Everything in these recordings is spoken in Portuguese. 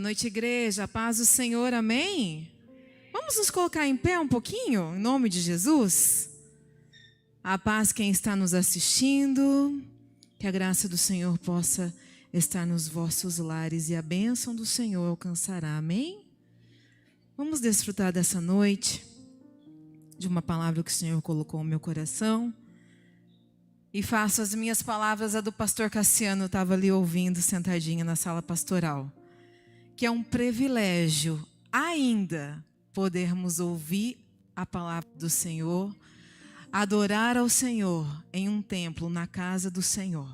noite, igreja. A paz do Senhor, amém? Vamos nos colocar em pé um pouquinho, em nome de Jesus? A paz quem está nos assistindo, que a graça do Senhor possa estar nos vossos lares e a bênção do Senhor alcançará, amém? Vamos desfrutar dessa noite, de uma palavra que o Senhor colocou no meu coração. E faço as minhas palavras a do pastor Cassiano, eu estava ali ouvindo, sentadinha na sala pastoral. Que é um privilégio ainda podermos ouvir a palavra do Senhor, adorar ao Senhor em um templo, na casa do Senhor.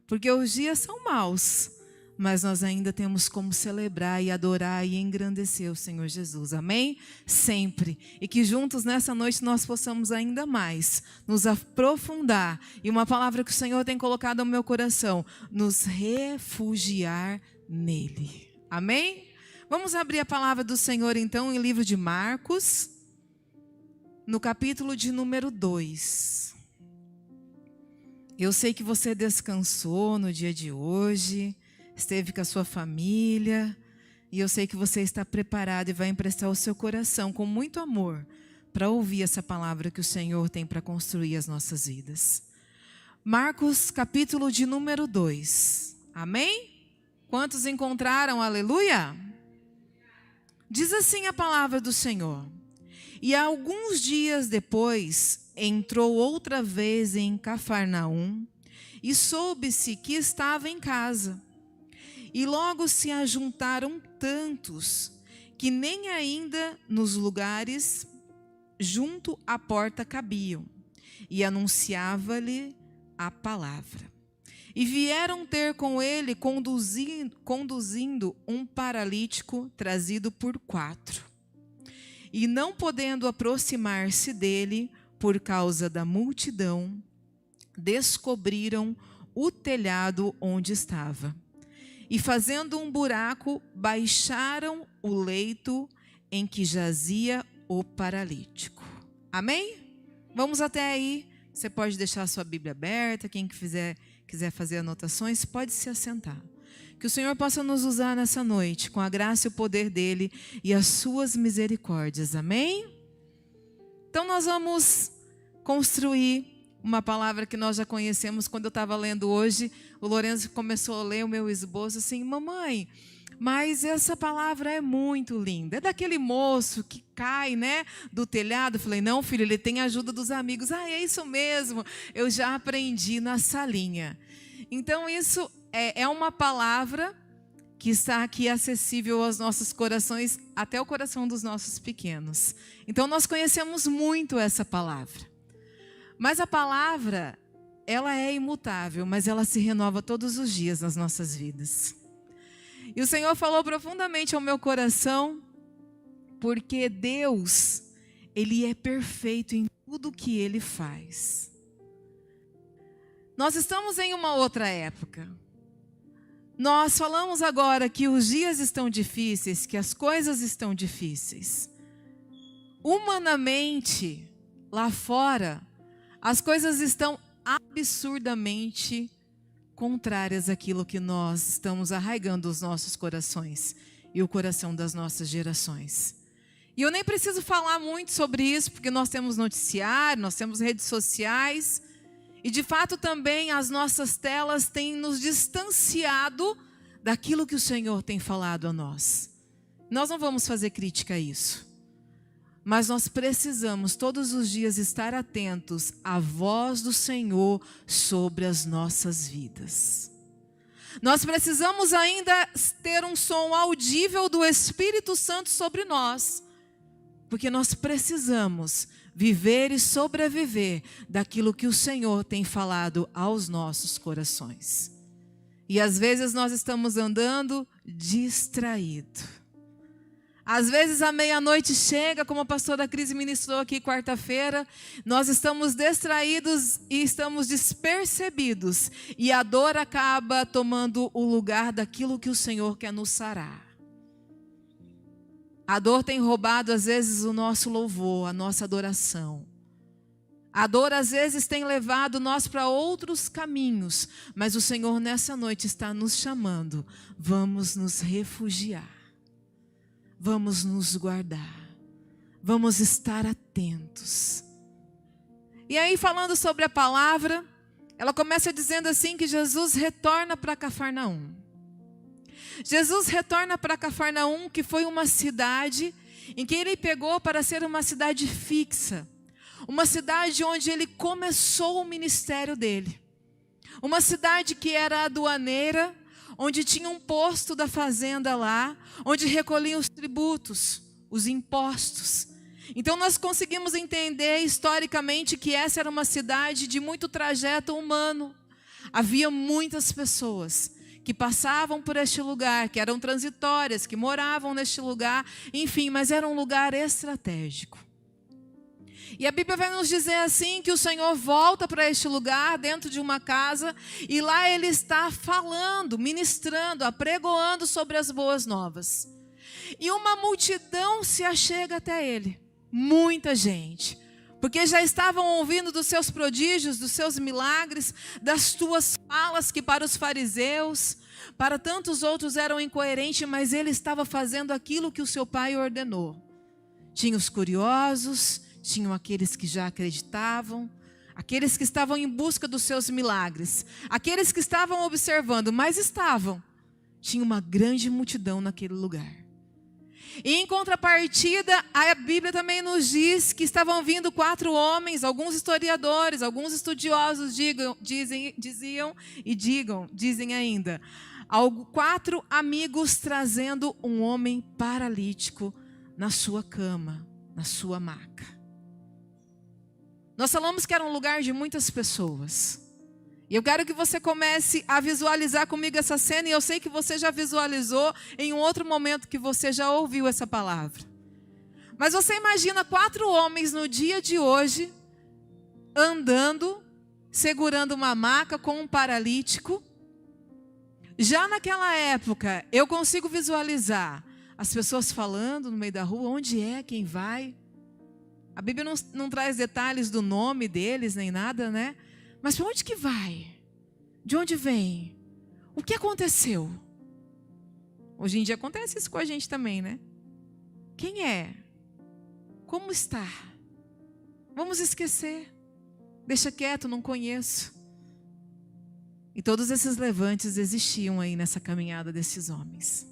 Porque os dias são maus, mas nós ainda temos como celebrar e adorar e engrandecer o Senhor Jesus, amém? Sempre. E que juntos nessa noite nós possamos ainda mais nos aprofundar. E uma palavra que o Senhor tem colocado no meu coração, nos refugiar nele. Amém? Vamos abrir a palavra do Senhor então em livro de Marcos, no capítulo de número 2. Eu sei que você descansou no dia de hoje, esteve com a sua família, e eu sei que você está preparado e vai emprestar o seu coração com muito amor para ouvir essa palavra que o Senhor tem para construir as nossas vidas. Marcos, capítulo de número 2. Amém? Quantos encontraram? Aleluia? Diz assim a palavra do Senhor. E alguns dias depois, entrou outra vez em Cafarnaum, e soube-se que estava em casa. E logo se ajuntaram tantos, que nem ainda nos lugares junto à porta cabiam, e anunciava-lhe a palavra. E vieram ter com ele, conduzindo um paralítico trazido por 4. E não podendo aproximar-se dele, por causa da multidão, descobriram o telhado onde estava. E fazendo um buraco, baixaram o leito em que jazia o paralítico. Amém? Vamos até aí. Você pode deixar a sua Bíblia aberta. Quem quiser fazer anotações, pode se assentar. Que o Senhor possa nos usar nessa noite, com a graça e o poder dEle e as suas misericórdias. Amém? Então nós vamos construir uma palavra que nós já conhecemos. Quando eu estava lendo hoje, o Lourenço começou a ler o meu esboço assim: mamãe, mas essa palavra é muito linda. É daquele moço que cai, né, do telhado. Eu falei: não, filho, ele tem a ajuda dos amigos. Ah, é isso mesmo. Eu já aprendi na salinha. Então isso é uma palavra que está aqui acessível aos nossos corações, até o coração dos nossos pequenos. Então nós conhecemos muito essa palavra. Mas a palavra, ela é imutável, mas ela se renova todos os dias nas nossas vidas. E o Senhor falou profundamente ao meu coração, porque Deus, Ele é perfeito em tudo que Ele faz. Nós estamos em uma outra época. Nós falamos agora que os dias estão difíceis, que as coisas estão difíceis. Humanamente, lá fora, as coisas estão absurdamente contrárias àquilo que nós estamos arraigando os nossos corações e o coração das nossas gerações. E eu nem preciso falar muito sobre isso, porque nós temos noticiário, nós temos redes sociais, e de fato também as nossas telas têm nos distanciado daquilo que o Senhor tem falado a nós. Nós não vamos fazer crítica a isso. Mas nós precisamos todos os dias estar atentos à voz do Senhor sobre as nossas vidas. Nós precisamos ainda ter um som audível do Espírito Santo sobre nós, porque nós precisamos viver e sobreviver daquilo que o Senhor tem falado aos nossos corações. E às vezes nós estamos andando distraídos. Às vezes a meia-noite chega, como a pastora Cris ministrou aqui quarta-feira, nós estamos distraídos e estamos despercebidos. E a dor acaba tomando o lugar daquilo que o Senhor quer nos sarar. A dor tem roubado às vezes o nosso louvor, a nossa adoração. A dor às vezes tem levado nós para outros caminhos, mas o Senhor nessa noite está nos chamando. Vamos nos refugiar. vamos nos guardar, vamos estar atentos. E aí, falando sobre a palavra, ela começa dizendo assim que Jesus retorna para Cafarnaum. Jesus retorna para Cafarnaum, que foi uma cidade em que ele pegou para ser uma cidade fixa. Uma cidade onde ele começou o ministério dele. Uma cidade que era aduaneira, onde tinha um posto da fazenda lá, onde recolhiam os tributos, os impostos. Então nós conseguimos entender historicamente que essa era uma cidade de muito trajeto humano. Havia muitas pessoas que passavam por este lugar, que eram transitórias, que moravam neste lugar, enfim, mas era um lugar estratégico. E a Bíblia vai nos dizer assim que o Senhor volta para este lugar dentro de uma casa e lá ele está falando, ministrando, apregoando sobre as boas novas. E uma multidão se achega até ele, muita gente, porque já estavam ouvindo dos seus prodígios, dos seus milagres, das tuas falas que para os fariseus, para tantos outros eram incoerentes, mas ele estava fazendo aquilo que o seu pai ordenou. Tinha os curiosos, tinham aqueles que já acreditavam, aqueles que estavam em busca dos seus milagres, aqueles que estavam observando, mas estavam. Tinha uma grande multidão naquele lugar. E em contrapartida, a Bíblia também nos diz que estavam vindo 4 homens, alguns historiadores, alguns estudiosos dizem ainda, 4 amigos trazendo um homem paralítico na sua cama, na sua maca. Nós falamos que era um lugar de muitas pessoas. E eu quero que você comece a visualizar comigo essa cena. E eu sei que você já visualizou em um outro momento que você já ouviu essa palavra. Mas você imagina 4 homens no dia de hoje, andando, segurando uma maca com um paralítico. Já naquela época, eu consigo visualizar as pessoas falando no meio da rua, onde é, quem vai. A Bíblia não traz detalhes do nome deles, nem nada, né? Mas para onde que vai? De onde vem? O que aconteceu? Hoje em dia acontece isso com a gente também, né? Quem é? Como está? Vamos esquecer. Deixa quieto, não conheço. E todos esses levantes existiam aí nessa caminhada desses homens.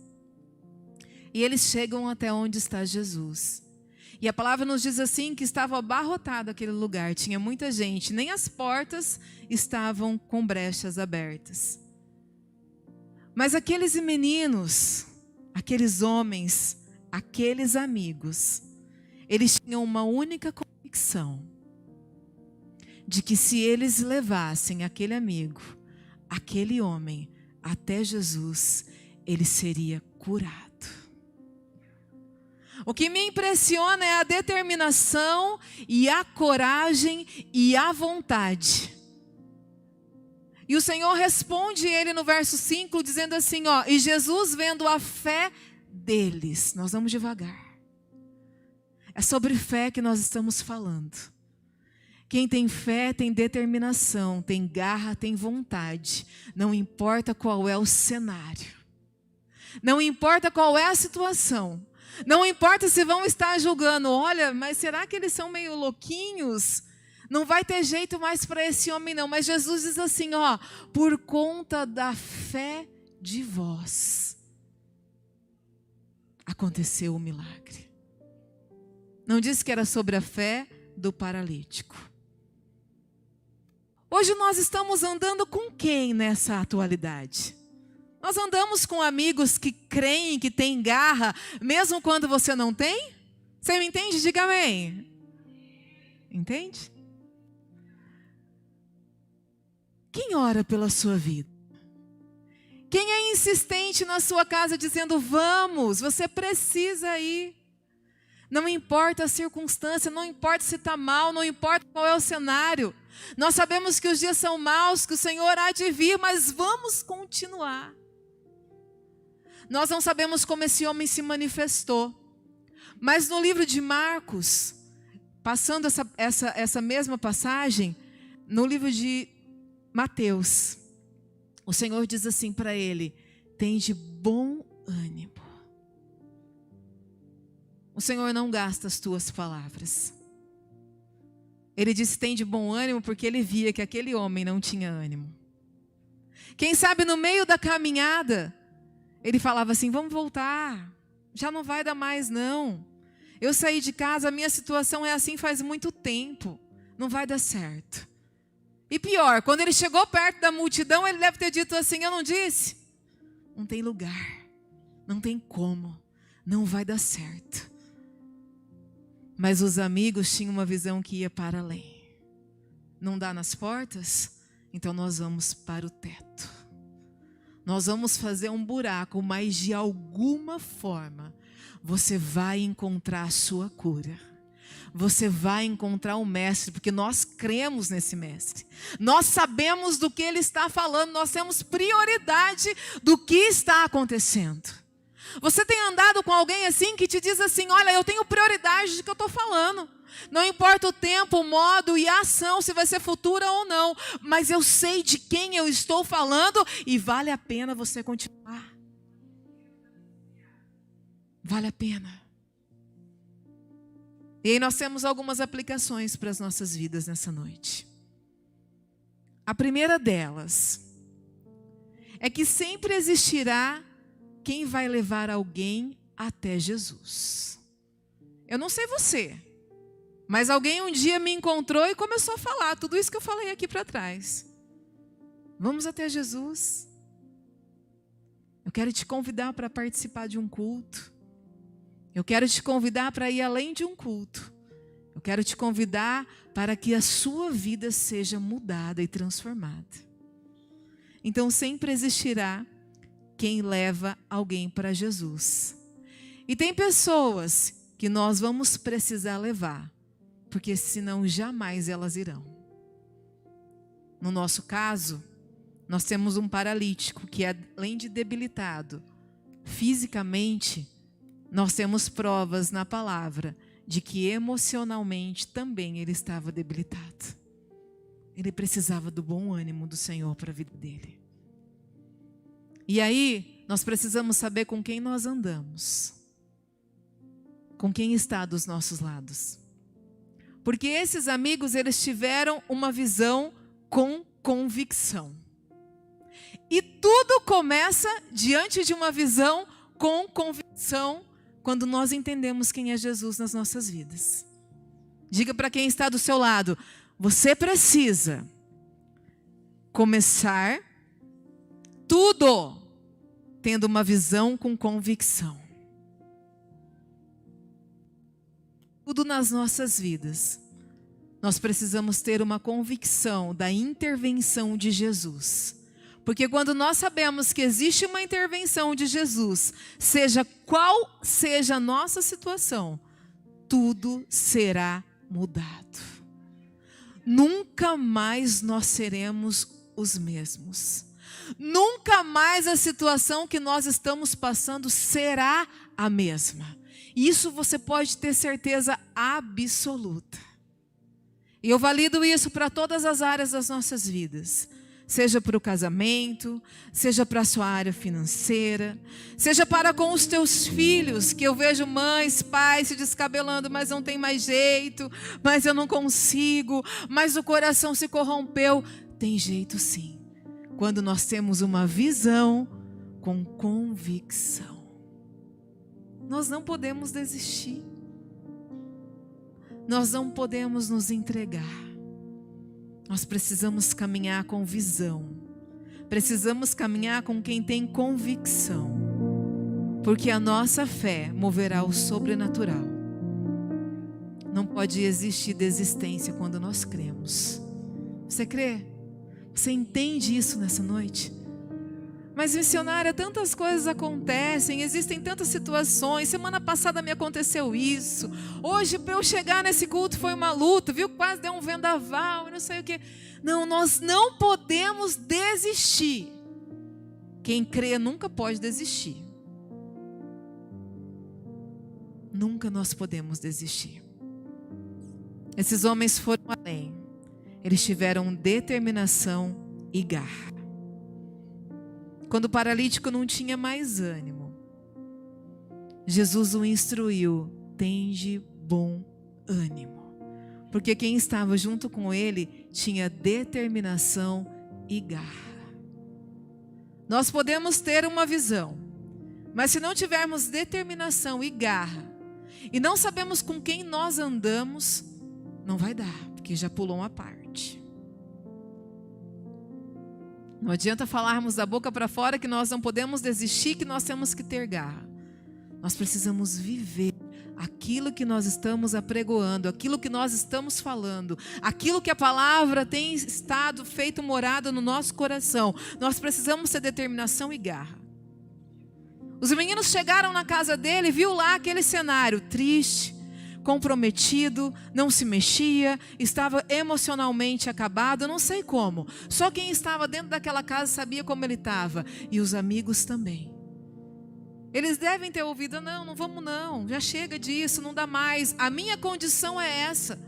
E eles chegam até onde está Jesus. E a palavra nos diz assim que estava abarrotado aquele lugar, tinha muita gente, nem as portas estavam com brechas abertas. Mas aqueles meninos, aqueles homens, aqueles amigos, eles tinham uma única convicção, de que se eles levassem aquele amigo, aquele homem, até Jesus, ele seria curado. O que me impressiona é a determinação e a coragem e a vontade. E o Senhor responde ele no verso 5, dizendo assim, e Jesus vendo a fé deles. Nós vamos devagar. É sobre fé que nós estamos falando. Quem tem fé tem determinação, tem garra, tem vontade. Não importa qual é o cenário. Não importa qual é a situação. Não importa se vão estar julgando, olha, mas será que eles são meio louquinhos? Não vai ter jeito mais para esse homem não. Mas Jesus diz assim, por conta da fé de vós, aconteceu o milagre. Não disse que era sobre a fé do paralítico. Hoje nós estamos andando com quem nessa atualidade? Nós andamos com amigos que creem, que têm garra, mesmo quando você não tem? Você me entende? Diga amém. Entende? Quem ora pela sua vida? Quem é insistente na sua casa dizendo, vamos, você precisa ir. Não importa a circunstância, não importa se está mal, não importa qual é o cenário. Nós sabemos que os dias são maus, que o Senhor há de vir, mas vamos continuar. Nós não sabemos como esse homem se manifestou. Mas no livro de Marcos, passando essa mesma passagem, no livro de Mateus, o Senhor diz assim para ele, tem de bom ânimo. o Senhor não gasta as tuas palavras. Ele disse: tem de bom ânimo, porque ele via que aquele homem não tinha ânimo. Quem sabe no meio da caminhada, ele falava assim: vamos voltar, já não vai dar mais não. Eu saí de casa, a minha situação é assim faz muito tempo, não vai dar certo. E pior, quando ele chegou perto da multidão, ele deve ter dito assim: eu não disse? Não tem lugar, não tem como, não vai dar certo. Mas os amigos tinham uma visão que ia para além. Não dá nas portas? Então nós vamos para o teto. Nós vamos fazer um buraco, mas de alguma forma você vai encontrar a sua cura. Você vai encontrar o mestre, porque nós cremos nesse mestre. Nós sabemos do que ele está falando, nós temos prioridade do que está acontecendo. Você tem andado com alguém assim que te diz assim: olha, eu tenho prioridade do que eu estou falando. Não importa o tempo, o modo e a ação, se vai ser futura ou não. Mas eu sei de quem eu estou falando e vale a pena você continuar. Vale a pena. E aí nós temos algumas aplicações para as nossas vidas nessa noite. A primeira delas é que sempre existirá quem vai levar alguém até Jesus. Eu não sei você, mas alguém um dia me encontrou e começou a falar tudo isso que eu falei aqui para trás. Vamos até Jesus. Eu quero te convidar para participar de um culto. Eu quero te convidar para ir além de um culto. Eu quero te convidar para que a sua vida seja mudada e transformada. Então sempre existirá quem leva alguém para Jesus. E tem pessoas que nós vamos precisar levar, porque senão jamais elas irão. No nosso caso, nós temos um paralítico que, além de debilitado fisicamente, nós temos provas na palavra de que emocionalmente também ele estava debilitado. Ele precisava do bom ânimo do Senhor para a vida dele. E aí, nós precisamos saber com quem nós andamos. Com quem está dos nossos lados. Porque esses amigos, eles tiveram uma visão com convicção. E tudo começa diante de uma visão com convicção, quando nós entendemos quem é Jesus nas nossas vidas. Diga para quem está do seu lado: você precisa começar tudo tendo uma visão com convicção. Tudo nas nossas vidas, nós precisamos ter uma convicção da intervenção de Jesus. Porque quando nós sabemos que existe uma intervenção de Jesus, seja qual seja a nossa situação, tudo será mudado. Nunca mais nós seremos os mesmos. Nunca mais a situação que nós estamos passando será a mesma. Isso você pode ter certeza absoluta. E eu valido isso para todas as áreas das nossas vidas. Seja para o casamento, seja para a sua área financeira, seja para com os teus filhos, que eu vejo mães, pais se descabelando, mas não tem mais jeito, mas eu não consigo, mas o coração se corrompeu. Tem jeito sim. Quando nós temos uma visão com convicção. Nós não podemos desistir. Nós não podemos nos entregar. Nós precisamos caminhar com visão. Precisamos caminhar com quem tem convicção. Porque a nossa fé moverá o sobrenatural. Não pode existir desistência quando nós cremos. Você crê? Você entende isso nessa noite? Mas, missionária, tantas coisas acontecem, existem tantas situações. Semana passada me aconteceu isso. Hoje, para eu chegar nesse culto, foi uma luta, viu? Quase deu um vendaval, não sei o quê. Não, nós não podemos desistir. Quem crê nunca pode desistir. Nunca nós podemos desistir. Esses homens foram além. Eles tiveram determinação e garra. Quando o paralítico não tinha mais ânimo, Jesus o instruiu tende bom ânimo, porque quem estava junto com ele tinha determinação e garra. Nós podemos ter uma visão, mas se não tivermos determinação e garra, e não sabemos com quem nós andamos, não vai dar, porque já pulou uma parte. Não adianta falarmos da boca para fora que nós não podemos desistir, que nós temos que ter garra. Nós precisamos viver aquilo que nós estamos apregoando, aquilo que nós estamos falando, aquilo que a palavra tem estado feito morada no nosso coração. Nós precisamos ter determinação e garra. Os meninos chegaram na casa dele, viu lá aquele cenário triste, comprometido, não se mexia, estava emocionalmente acabado, não sei como. Só quem estava dentro daquela casa sabia como ele estava, e os amigos também. Eles devem ter ouvido: não vamos não, já chega disso, não dá mais, a minha condição é essa.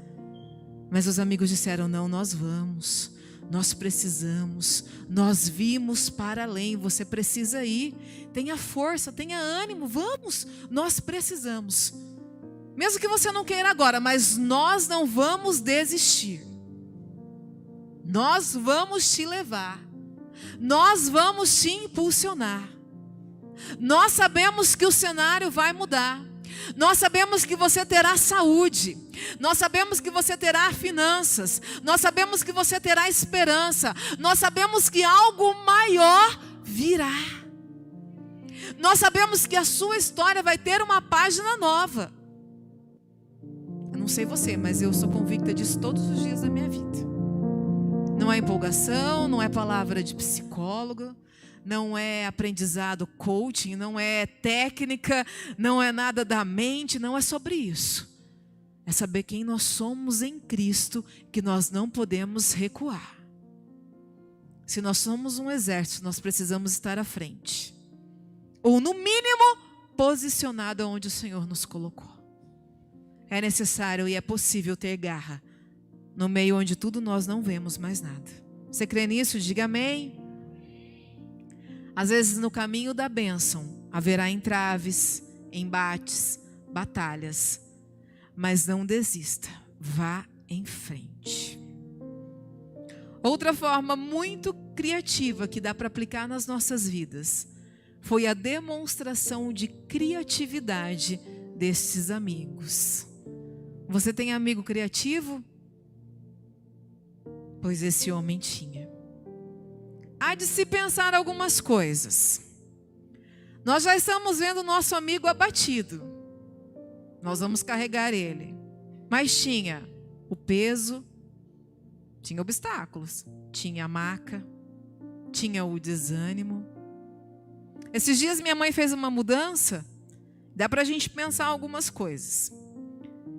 Mas os amigos disseram: não, nós vamos, nós precisamos, nós vimos para além, você precisa ir, tenha força, tenha ânimo, vamos, nós precisamos. Mesmo que você não queira agora, mas nós não vamos desistir. Nós vamos te levar, nós vamos te impulsionar. Nós sabemos que o cenário vai mudar. Nós sabemos que você terá saúde. Nós sabemos que você terá finanças. Nós sabemos que você terá esperança. Nós sabemos que algo maior virá. Nós sabemos que a sua história vai ter uma página nova. Eu não sei você, mas eu sou convicta disso todos os dias da minha vida. Não é empolgação, não é palavra de psicólogo, não é aprendizado coaching, não é técnica, não é nada da mente, não é sobre isso. É saber quem nós somos em Cristo, que nós não podemos recuar. Se nós somos um exército, nós precisamos estar à frente. Ou no mínimo, posicionado onde o Senhor nos colocou. É necessário e é possível ter garra no meio onde tudo nós não vemos mais nada. Você crê nisso? Diga amém. Às vezes no caminho da bênção haverá entraves, embates, batalhas. Mas não desista, vá em frente. Outra forma muito criativa que dá para aplicar nas nossas vidas foi a demonstração de criatividade destes amigos. Você tem amigo criativo? Pois esse homem tinha. Há de se pensar algumas coisas. Nós já estamos vendo o nosso amigo abatido. Nós vamos carregar ele. Mas tinha o peso, tinha obstáculos, tinha a maca, tinha o desânimo. Esses dias minha mãe fez uma mudança, dá para a gente pensar algumas coisas.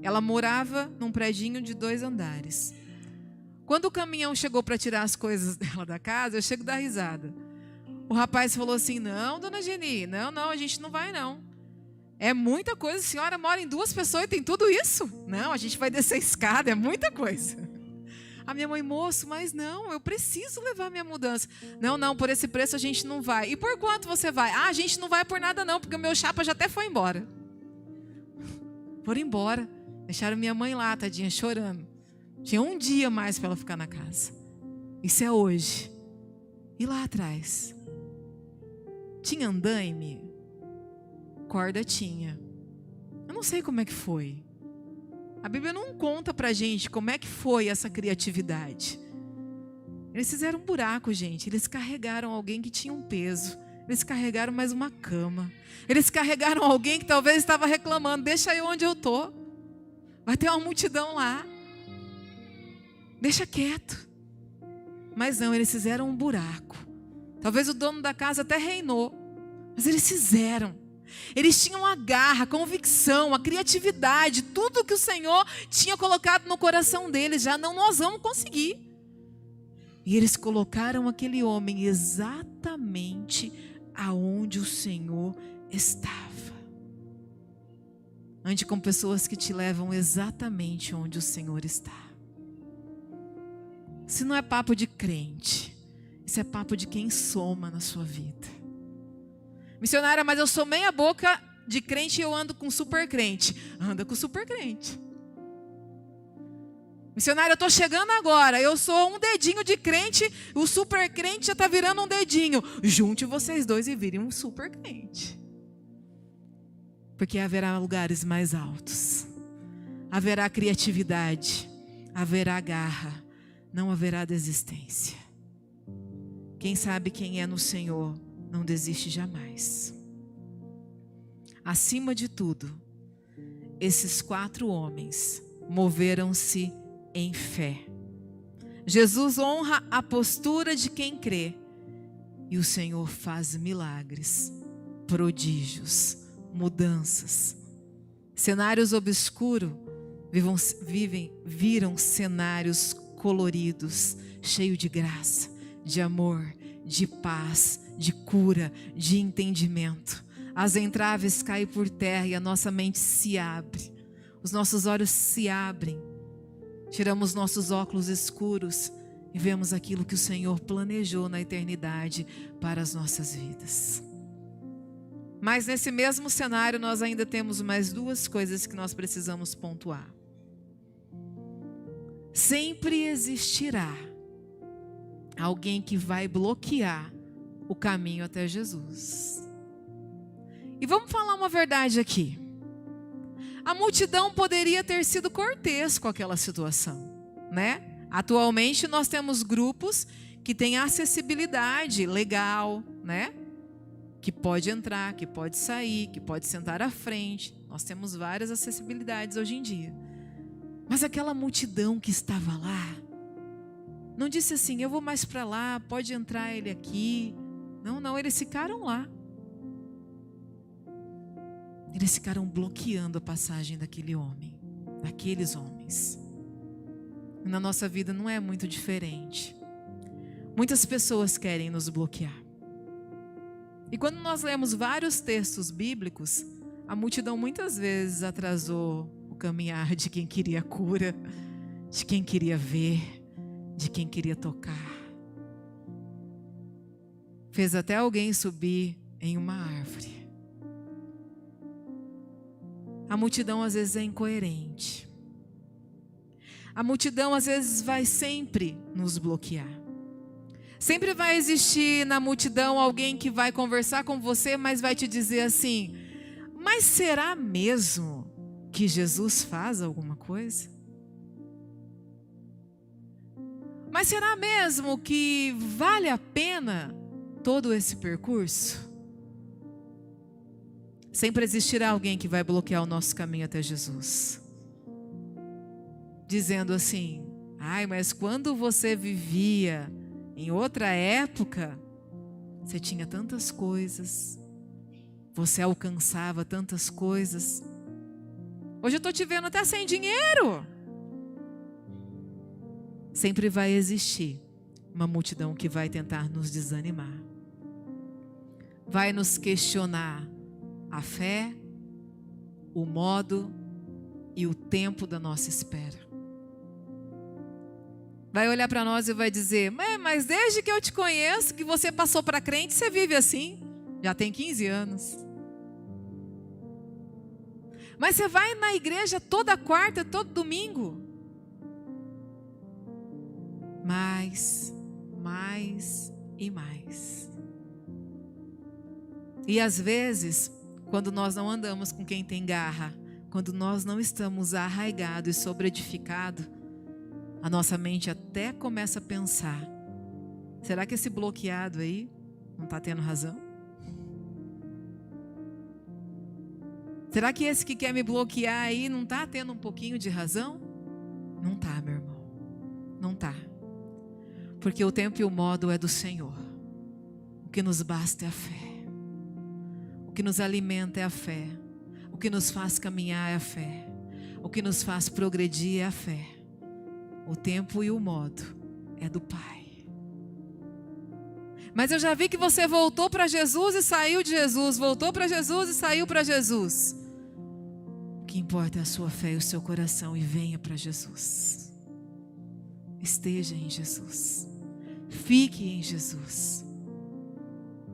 Ela morava num predinho de 2 andares. Quando o caminhão chegou para tirar as coisas dela da casa, eu chego a dar risada. O rapaz falou assim: não, dona Geni, não, a gente não vai não. É muita coisa, a senhora mora em 2 pessoas e tem tudo isso? Não, a gente vai descer a escada, é muita coisa. A minha mãe: moço, mas não, eu preciso levar minha mudança. Não, por esse preço a gente não vai. E por quanto você vai? A gente não vai por nada não, porque o meu chapa já até foi embora. Foram embora, deixaram minha mãe lá, tadinha, chorando. Tinha um dia mais para ela ficar na casa. Isso é hoje. E lá atrás? Tinha andaime? Corda tinha. Eu não sei como é que foi. A Bíblia não conta pra gente como é que foi essa criatividade. Eles fizeram um buraco, gente. Eles carregaram alguém que tinha um peso. Eles carregaram mais uma cama. Eles carregaram alguém que talvez estava reclamando: deixa eu onde eu tô. Vai ter uma multidão lá. Deixa quieto. Mas não, eles fizeram um buraco. Talvez o dono da casa até reinou, mas eles fizeram. Eles tinham a garra, a convicção, a criatividade, tudo que o Senhor tinha colocado no coração deles. Já não, nós vamos conseguir. E eles colocaram aquele homem exatamente aonde o Senhor estava. Ande com pessoas que te levam exatamente onde o Senhor está. Isso não é papo de crente, isso é papo de quem soma na sua vida. Missionária, mas eu sou meia boca de crente e eu ando com super crente. Anda com super crente. Missionário, eu estou chegando agora, eu sou um dedinho de crente, o super crente já está virando um dedinho. Junte vocês dois e virem um super crente. Porque haverá lugares mais altos. Haverá criatividade. Haverá garra. Não haverá desistência. Quem sabe quem é no Senhor não desiste jamais. Acima de tudo, esses 4 homens moveram-se em fé. Jesus honra a postura de quem crê. E o Senhor faz milagres, prodígios, mudanças. Cenários obscuros viram cenários coloridos, cheios de graça, de amor, de paz, de cura, de entendimento. As entraves caem por terra e a nossa mente se abre. Os nossos olhos se abrem. Tiramos nossos óculos escuros e vemos aquilo que o Senhor planejou na eternidade para as nossas vidas. Mas nesse mesmo cenário nós ainda temos mais 2 coisas que nós precisamos pontuar. Sempre existirá alguém que vai bloquear o caminho até Jesus. E vamos falar uma verdade aqui. A multidão poderia ter sido cortês com aquela situação, né? Atualmente nós temos grupos que têm acessibilidade legal, né? Que pode entrar, que pode sair, que pode sentar à frente. Nós temos várias acessibilidades hoje em dia. Mas aquela multidão que estava lá, não disse assim, eu vou mais para lá, pode entrar ele aqui. Não, eles ficaram lá. Eles ficaram bloqueando a passagem daquele homem, daqueles homens. E na nossa vida não é muito diferente. Muitas pessoas querem nos bloquear. E quando nós lemos vários textos bíblicos, a multidão muitas vezes atrasou o caminhar de quem queria cura, de quem queria ver, de quem queria tocar. Fez até alguém subir em uma árvore. A multidão às vezes é incoerente. A multidão às vezes vai sempre nos bloquear. Sempre vai existir na multidão alguém que vai conversar com você, mas vai te dizer assim, mas será mesmo que Jesus faz alguma coisa? Mas será mesmo que vale a pena todo esse percurso? Sempre existirá alguém que vai bloquear o nosso caminho até Jesus. Dizendo assim, mas quando você vivia em outra época, você tinha tantas coisas, você alcançava tantas coisas. Hoje eu estou te vendo até sem dinheiro. Sempre vai existir uma multidão que vai tentar nos desanimar. Vai nos questionar a fé, o modo e o tempo da nossa espera. Vai olhar para nós e vai dizer, mas desde que eu te conheço, que você passou para crente, você vive assim. Já tem 15 anos. Mas você vai na igreja toda quarta, todo domingo. Mais e mais. E às vezes, quando nós não andamos com quem tem garra, quando nós não estamos arraigados e sobreedificados, a nossa mente até começa a pensar, será que esse bloqueado aí não está tendo razão? Será que esse que quer me bloquear aí não está tendo um pouquinho de razão? Não está, meu irmão. Não está. Porque o tempo e o modo é do Senhor. O que nos basta é a fé. O que nos alimenta é a fé. O que nos faz caminhar é a fé. O que nos faz progredir é a fé. O tempo e o modo é do Pai. Mas eu já vi que você voltou para Jesus e saiu de Jesus. Voltou para Jesus e saiu para Jesus. O que importa é a sua fé e o seu coração. E venha para Jesus. Esteja em Jesus. Fique em Jesus.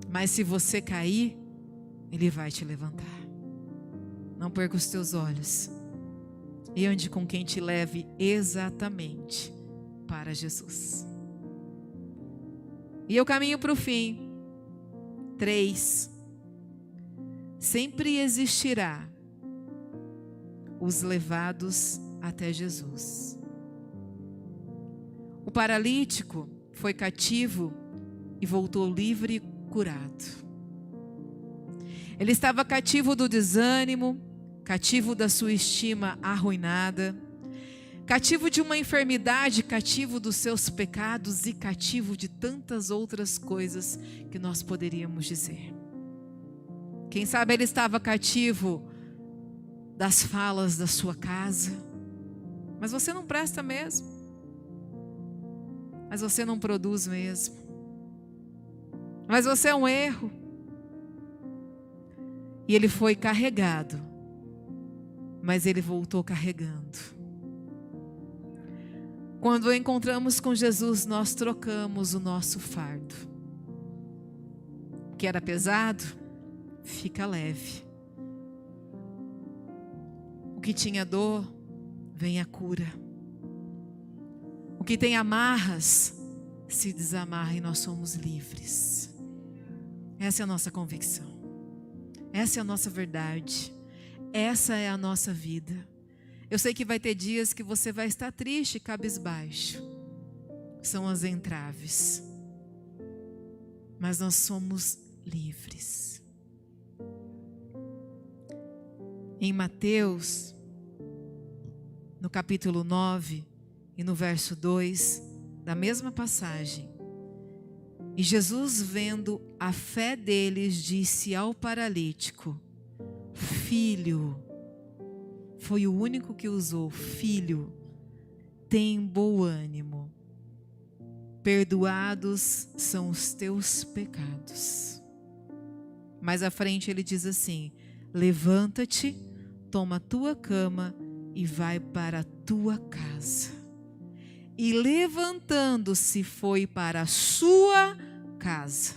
Mas se você cair, Ele vai te levantar. Não perca os teus olhos e ande com quem te leve exatamente para Jesus. E eu caminho para o fim. 3. Sempre existirá os levados até Jesus. O paralítico foi cativo e voltou livre e curado. Ele estava cativo do desânimo, cativo da sua estima arruinada, cativo de uma enfermidade, cativo dos seus pecados e cativo de tantas outras coisas que nós poderíamos dizer. Quem sabe ele estava cativo das falas da sua casa. Mas você não presta mesmo. Mas você não produz mesmo. Mas você é um erro. E ele foi carregado, mas ele voltou carregando. Quando o encontramos com Jesus, nós trocamos o nosso fardo. O que era pesado, fica leve. O que tinha dor, vem a cura. O que tem amarras, se desamarra e nós somos livres. Essa é a nossa convicção. Essa é a nossa verdade. Essa é a nossa vida. Eu sei que vai ter dias que você vai estar triste, cabisbaixo. São as entraves. Mas nós somos livres. Em Mateus, no capítulo 9 e no verso 2, da mesma passagem, e Jesus, vendo a fé deles, disse ao paralítico: Filho, foi o único que usou, filho, tem bom ânimo, perdoados são os teus pecados. Mais à frente ele diz assim: levanta-te, toma a tua cama e vai para a tua casa. E levantando-se foi para a sua casa.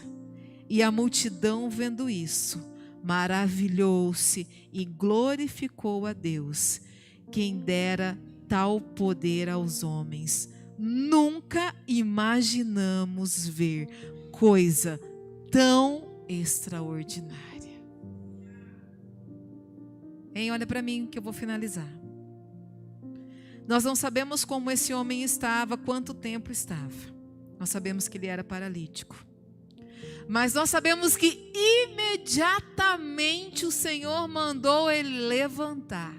E a multidão, vendo isso, maravilhou-se e glorificou a Deus, quem dera tal poder aos homens. Nunca imaginamos ver coisa tão extraordinária. Hein, olha para mim que eu vou finalizar. Nós não sabemos como esse homem estava, quanto tempo estava. Nós sabemos que ele era paralítico. Mas nós sabemos que imediatamente o Senhor mandou ele levantar.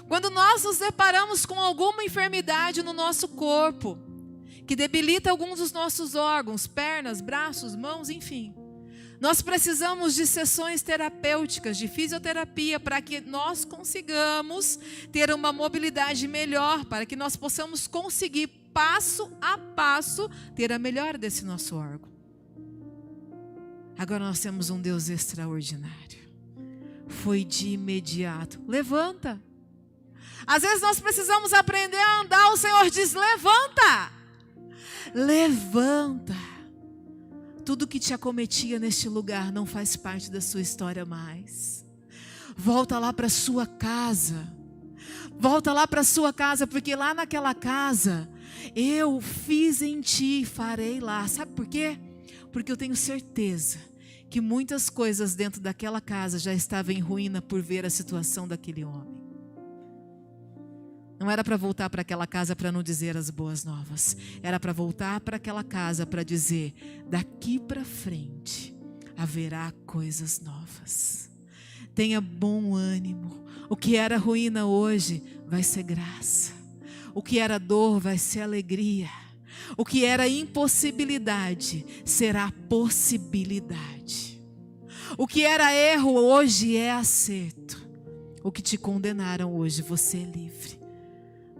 Quando nós nos deparamos com alguma enfermidade no nosso corpo, que debilita alguns dos nossos órgãos, pernas, braços, mãos, enfim, nós precisamos de sessões terapêuticas, de fisioterapia, para que nós consigamos ter uma mobilidade melhor, para que nós possamos conseguir, passo a passo, ter a melhora desse nosso órgão. Agora nós temos um Deus extraordinário. Foi de imediato. Levanta. Às vezes nós precisamos aprender a andar, o Senhor diz: levanta. Levanta. Tudo que te acometia neste lugar não faz parte da sua história mais. Volta lá para sua casa. Volta lá para sua casa, porque lá naquela casa eu fiz em ti e farei lá. Sabe por quê? Porque eu tenho certeza que muitas coisas dentro daquela casa já estavam em ruína por ver a situação daquele homem. Não era para voltar para aquela casa para não dizer as boas novas. Era para voltar para aquela casa para dizer: daqui para frente haverá coisas novas. Tenha bom ânimo. O que era ruína hoje vai ser graça. O que era dor vai ser alegria. O que era impossibilidade será possibilidade. O que era erro hoje é acerto. O que te condenaram hoje, você é livre.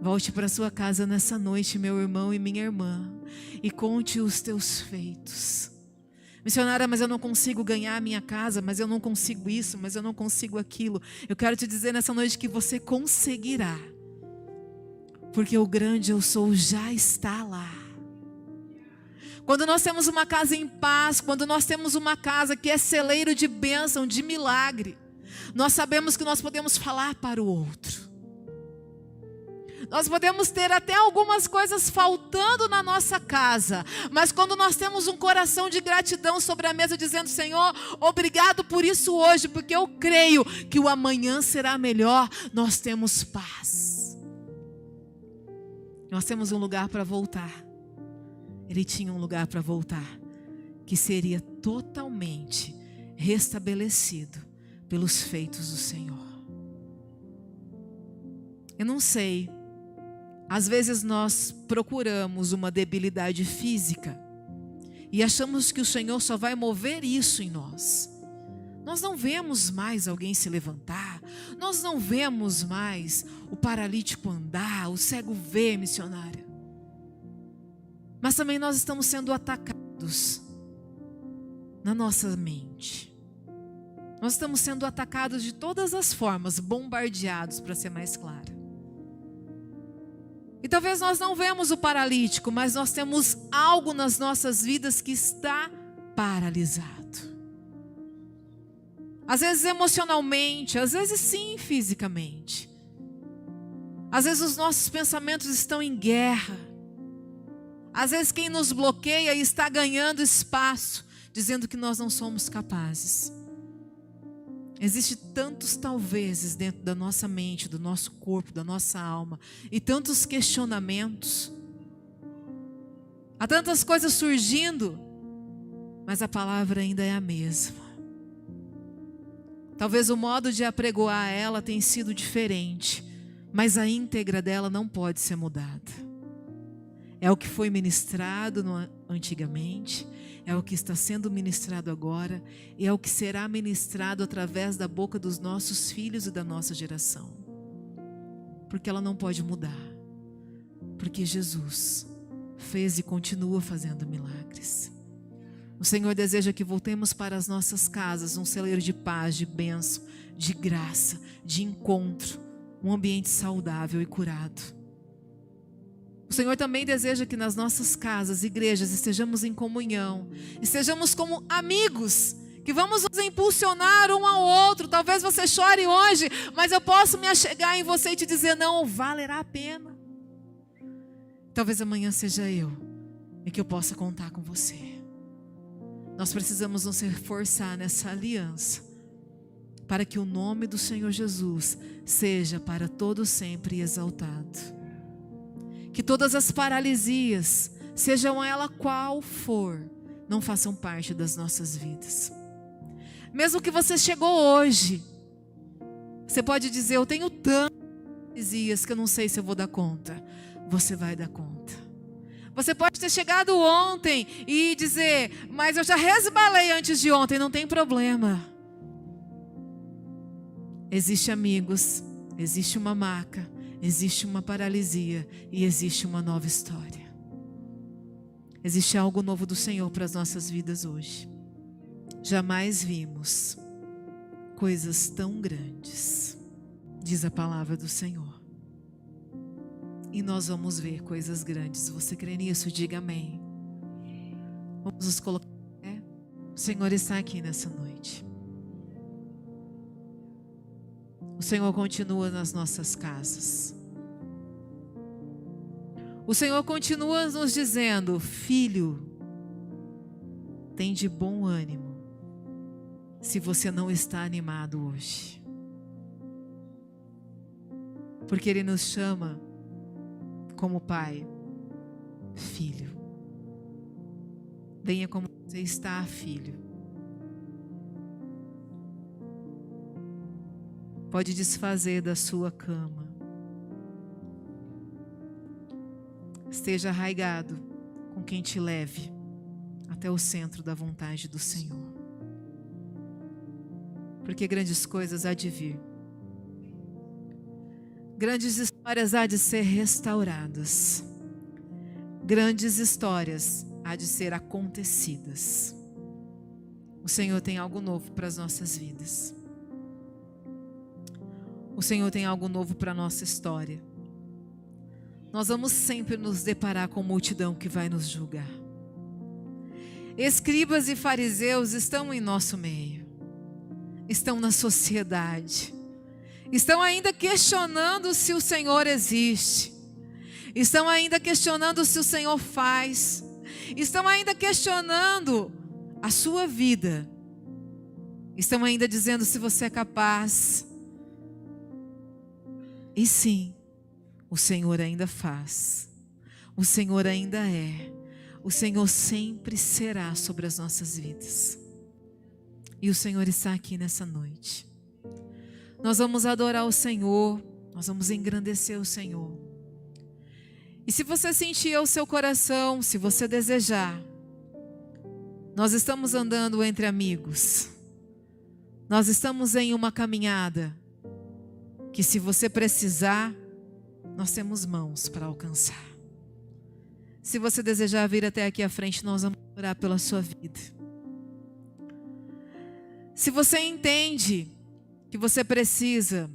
Volte para sua casa nessa noite, meu irmão e minha irmã, e conte os teus feitos. Missionária, mas eu não consigo ganhar a minha casa, mas eu não consigo isso, mas eu não consigo aquilo. Eu quero te dizer nessa noite que você conseguirá, porque o grande eu sou já está lá. Quando nós temos uma casa em paz, quando nós temos uma casa que é celeiro de bênção, de milagre, nós sabemos que nós podemos falar para o outro. Nós podemos ter até algumas coisas faltando na nossa casa, mas quando nós temos um coração de gratidão sobre a mesa, dizendo: Senhor, obrigado por isso hoje, porque eu creio que o amanhã será melhor, nós temos paz. Nós temos um lugar para voltar. Ele tinha um lugar para voltar, que seria totalmente restabelecido pelos feitos do Senhor. Eu não sei, às vezes nós procuramos uma debilidade física e achamos que o Senhor só vai mover isso em nós. Nós não vemos mais alguém se levantar, nós não vemos mais o paralítico andar, o cego ver, missionária. Mas também nós estamos sendo atacados na nossa mente. Nós estamos sendo atacados de todas as formas, bombardeados, para ser mais clara. E talvez nós não vemos o paralítico, mas nós temos algo nas nossas vidas que está paralisado. Às vezes emocionalmente, às vezes sim fisicamente. Às vezes os nossos pensamentos estão em guerra. Às vezes quem nos bloqueia está ganhando espaço, dizendo que nós não somos capazes. Existem tantos talvezes dentro da nossa mente, do nosso corpo, da nossa alma, e tantos questionamentos. Há tantas coisas surgindo, mas a palavra ainda é a mesma. Talvez o modo de apregoar ela tenha sido diferente, mas a íntegra dela não pode ser mudada. É o que foi ministrado antigamente, é o que está sendo ministrado agora, e é o que será ministrado através da boca dos nossos filhos e da nossa geração. Porque ela não pode mudar. Porque Jesus fez e continua fazendo milagres. O Senhor deseja que voltemos para as nossas casas, um celeiro de paz, de bênção, de graça, de encontro, um ambiente saudável e curado. O Senhor também deseja que nas nossas casas, igrejas, estejamos em comunhão, estejamos como amigos, que vamos nos impulsionar um ao outro. Talvez você chore hoje, mas eu posso me achegar em você e te dizer: não, valerá a pena. Talvez amanhã seja eu, e que eu possa contar com você. Nós precisamos nos reforçar nessa aliança, para que o nome do Senhor Jesus seja para todo sempre exaltado. Que todas as paralisias, sejam ela qual for, não façam parte das nossas vidas. Mesmo que você chegou hoje, você pode dizer: eu tenho tantas paralisias que eu não sei se eu vou dar conta. Você vai dar conta. Você pode ter chegado ontem e dizer: mas eu já resbalei antes de ontem. Não tem problema. Existem amigos, existe uma maca, existe uma paralisia e existe uma nova história. Existe algo novo do Senhor para as nossas vidas hoje. Jamais vimos coisas tão grandes, diz a palavra do Senhor. E nós vamos ver coisas grandes. Você crê nisso? Diga amém. Vamos nos colocar. O Senhor está aqui nessa noite. O Senhor continua nas nossas casas. O Senhor continua nos dizendo: filho, tem de bom ânimo, se você não está animado hoje. Porque Ele nos chama como pai, filho. Venha como você está, filho. Pode desfazer da sua cama. Esteja arraigado com quem te leve até o centro da vontade do Senhor. Porque grandes coisas há de vir. Grandes histórias há de ser restauradas. Grandes histórias há de ser acontecidas. O Senhor tem algo novo para as nossas vidas. O Senhor tem algo novo para a nossa história. Nós vamos sempre nos deparar com multidão que vai nos julgar. Escribas e fariseus estão em nosso meio. estão na sociedade. Estão ainda questionando se o Senhor existe. Estão ainda questionando se o Senhor faz. Estão ainda questionando a sua vida. Estão ainda dizendo se você é capaz. E sim, o Senhor ainda faz. O Senhor ainda é. O Senhor sempre será sobre as nossas vidas. E o Senhor está aqui nessa noite. Nós vamos adorar o Senhor. Nós vamos engrandecer o Senhor. E se você sentir o seu coração, se você desejar, nós estamos andando entre amigos. Nós estamos em uma caminhada que, se você precisar, nós temos mãos para alcançar. Se você desejar vir até aqui à frente, nós vamos orar pela sua vida. Se você entende que você precisa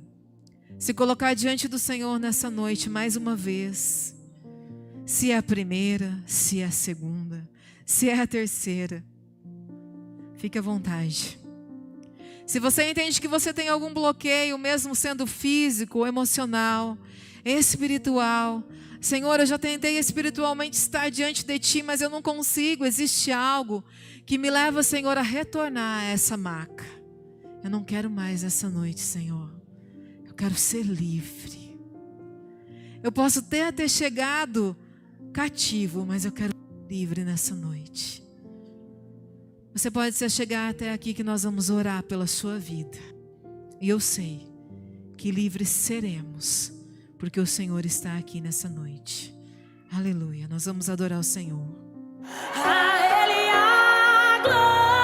se colocar diante do Senhor nessa noite mais uma vez, se é a primeira, se é a segunda, se é a terceira, fique à vontade. Se você entende que você tem algum bloqueio, mesmo sendo físico, emocional, espiritual, Senhor, eu já tentei espiritualmente estar diante de Ti, mas eu não consigo, existe algo que me leva, Senhor, a retornar a essa maca. Eu não quero mais essa noite, Senhor. Eu quero ser livre. Eu posso até ter chegado cativo, mas eu quero ser livre nessa noite. Você pode se chegar até aqui que nós vamos orar pela sua vida. E eu sei que livres seremos, porque o Senhor está aqui nessa noite. Aleluia. Nós vamos adorar o Senhor. A Ele a glória.